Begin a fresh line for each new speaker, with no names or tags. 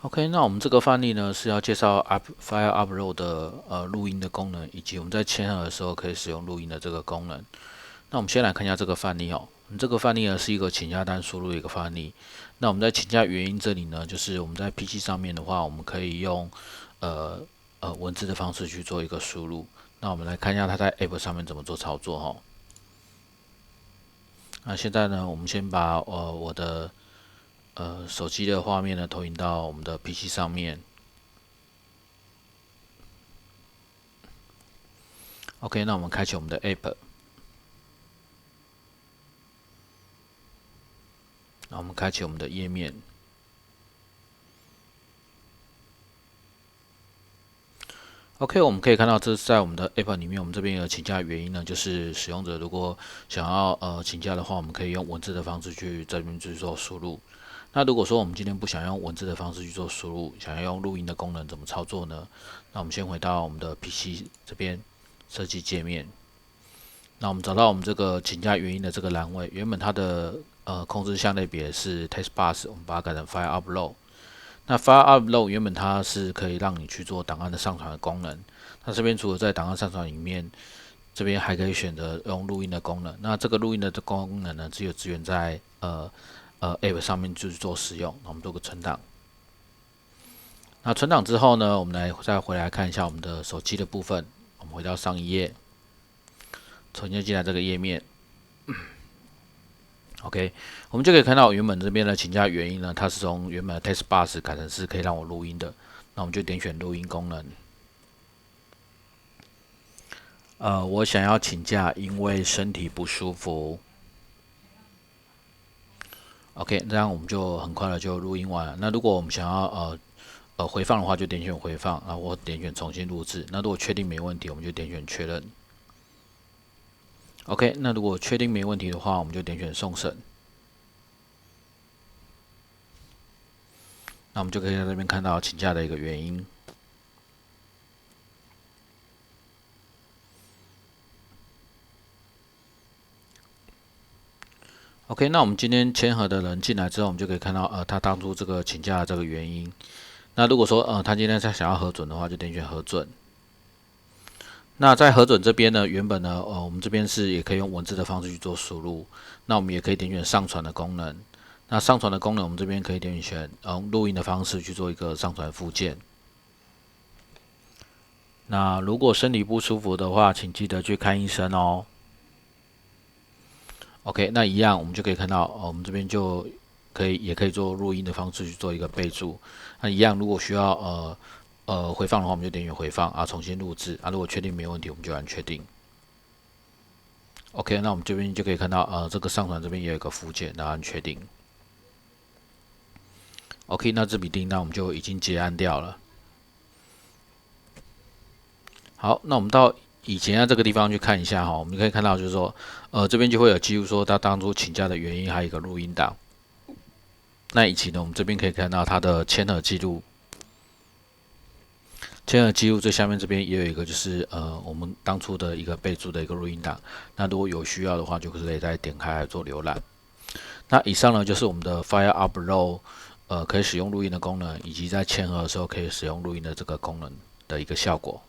OK，那我们这个范例呢是要介绍 File Upload 的录音的功能，以及我们在签合的时候可以使用录音的这个功能。那我们先来看一下这个范例哦。我们这个范例呢是一个请假单输入的一个范例。那我们在请假原因这里呢，就是我们在 PC 上面的话，我们可以用文字的方式去做一个输入。那我们来看一下它在 App 上面怎么做操作哈。那现在呢，我们先把我的手机的画面呢投影到我们的 PC 上面。OK， 那我们开启我们的 App， 那我们开启我们的页面。OK， 我们可以看到，这是在我们的 App 里面，我们这边有请假原因呢，就是使用者如果想要请假的话，我们可以用文字的方式去这边去做输入。那如果说我们今天不想用文字的方式去做输入，想要用录音的功能，怎么操作呢？那我们先回到我们的 PC 这边设计界面。那我们找到我们这个请假原因的这个栏位，原本它的控制项类别是 Text Bus， 我们把它改成 File Upload。那 File Upload 原本它是可以让你去做档案的上传的功能。那这边除了在档案上传里面，这边还可以选择用录音的功能。那这个录音的功能呢，只有支援在App 上面去做使用。那我们做个存档。那存档之后呢，我们再回来看一下我们的手机的部分。我们回到上一页，重新进来这个页面。OK， 我们就可以看到原本这边的请假原因呢，它是从原本的 Text Bus 改成是可以让我录音的。那我们就点选录音功能。我想要请假，因为身体不舒服。OK， 这样我们就很快的就录音完了。那如果我们想要回放的话，就点选回放，然后我点选重新录制。那如果确定没问题，我们就点选确认。OK， 那如果确定没问题的话，我们就点选送审。那我们就可以在这边看到请假的一个原因。OK， 那我们今天签合的人进来之后，我们就可以看到他当初这个请假的这个原因。那如果说他今天想要核准的话，就点选核准。那在核准这边呢，原本呢我们这边是也可以用文字的方式去做输入。那我们也可以点选上传的功能。那上传的功能，我们这边可以点选用录音的方式去做一个上传附件。那如果身体不舒服的话，请记得去看医生哦。OK， 那一样我们就可以看到，我们这边就也可以做录音的方式去做一个备注。那一样，如果需要回放的话，我们就点选回放啊，重新录制啊。如果确定没问题，我们就按确定。OK， 那我们这边就可以看到，这个上传这边也有一个附件，然后按确定。OK， 那这笔订单我们就已经结案掉了。好，那我们到以前在这个地方去看一下哈，我们可以看到就是说，这边就会有记录说他当初请假的原因，还有一个录音档。那以及呢，我们这边可以看到他的签合记录。签合记录最下面这边也有一个，就是我们当初的一个备注的一个录音档。那如果有需要的话，就可以再点开来做浏览。那以上呢就是我们的 File Upload，可以使用录音的功能，以及在签合的时候可以使用录音的这个功能的一个效果。